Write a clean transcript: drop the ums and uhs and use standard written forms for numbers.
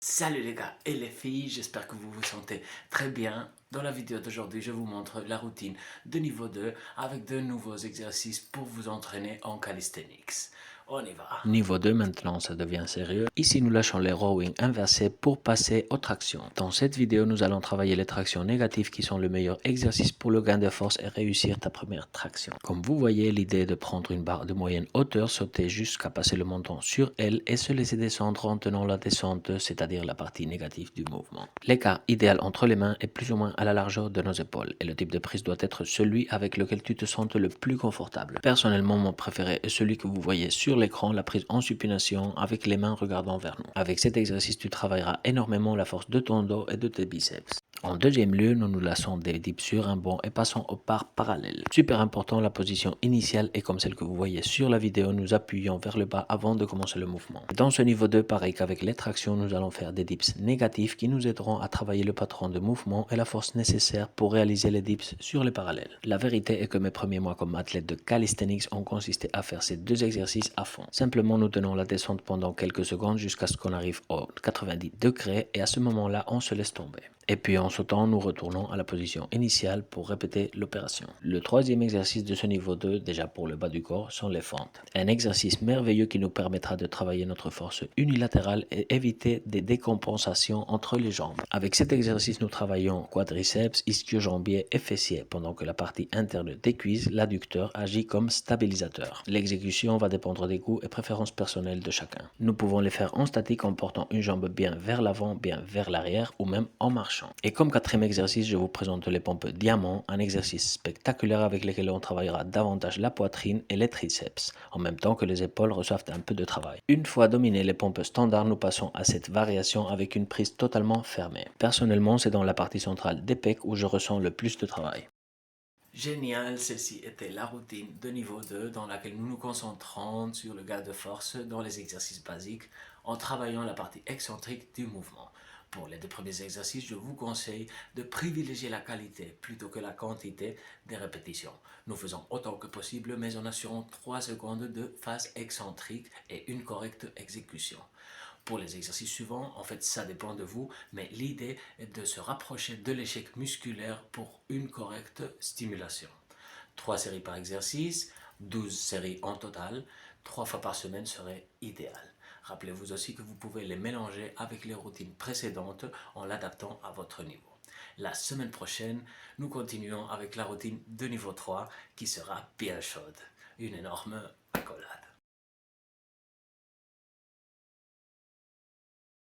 Salut les gars et les filles, j'espère que vous vous sentez très bien. Dans la vidéo d'aujourd'hui, je vous montre la routine de niveau 2 avec de nouveaux exercices pour vous entraîner en calisthenics. On y va. Niveau 2 maintenant, ça devient sérieux. Ici, nous lâchons les rowing inversés pour passer aux tractions. Dans cette vidéo, nous allons travailler les tractions négatives qui sont le meilleur exercice pour le gain de force et réussir ta première traction. Comme vous voyez, l'idée est de prendre une barre de moyenne hauteur, sauter jusqu'à passer le menton sur elle et se laisser descendre en tenant la descente, c'est-à-dire la partie négative du mouvement. L'écart idéal entre les mains est plus ou moins à la largeur de nos épaules et le type de prise doit être celui avec lequel tu te sens le plus confortable. Personnellement, mon préféré est celui que vous voyez sur l'écran, la prise en supination avec les mains regardant vers nous. Avec cet exercice, tu travailleras énormément la force de ton dos et de tes biceps. En deuxième lieu, nous nous laissons des dips sur un banc et passons aux barres parallèles. Super important, la position initiale est comme celle que vous voyez sur la vidéo, nous appuyons vers le bas avant de commencer le mouvement. Dans ce niveau 2, pareil qu'avec les tractions, nous allons faire des dips négatifs qui nous aideront à travailler le patron de mouvement et la force nécessaire pour réaliser les dips sur les parallèles. La vérité est que mes premiers mois comme athlète de calisthenics ont consisté à faire ces deux exercices à fond. Simplement, nous tenons la descente pendant quelques secondes jusqu'à ce qu'on arrive au 90 degrés et à ce moment-là, on se laisse tomber. Et puis en sautant, nous retournons à la position initiale pour répéter l'opération. Le troisième exercice de ce niveau 2, déjà pour le bas du corps, sont les fentes. Un exercice merveilleux qui nous permettra de travailler notre force unilatérale et éviter des décompensations entre les jambes. Avec cet exercice, nous travaillons quadriceps, ischio-jambier et fessiers, pendant que la partie interne des cuisses, l'adducteur, agit comme stabilisateur. L'exécution va dépendre des goûts et préférences personnelles de chacun. Nous pouvons les faire en statique en portant une jambe bien vers l'avant, bien vers l'arrière ou même en marchant. Et comme quatrième exercice, je vous présente les pompes diamant, un exercice spectaculaire avec lequel on travaillera davantage la poitrine et les triceps, en même temps que les épaules reçoivent un peu de travail. Une fois dominé les pompes standards, nous passons à cette variation avec une prise totalement fermée. Personnellement, c'est dans la partie centrale des pecs où je ressens le plus de travail. Génial, celle-ci était la routine de niveau 2 dans laquelle nous nous concentrons sur le gain de force dans les exercices basiques en travaillant la partie excentrique du mouvement. Pour les deux premiers exercices, je vous conseille de privilégier la qualité plutôt que la quantité des répétitions. Nous faisons autant que possible mais en assurant 3 secondes de phase excentrique et une correcte exécution. Pour les exercices suivants, en fait, ça dépend de vous, mais l'idée est de se rapprocher de l'échec musculaire pour une correcte stimulation. 3 séries par exercice, 12 séries en total, 3 fois par semaine serait idéal. Rappelez-vous aussi que vous pouvez les mélanger avec les routines précédentes en l'adaptant à votre niveau. La semaine prochaine, nous continuons avec la routine de niveau 3 qui sera bien chaude. Une énorme accolade.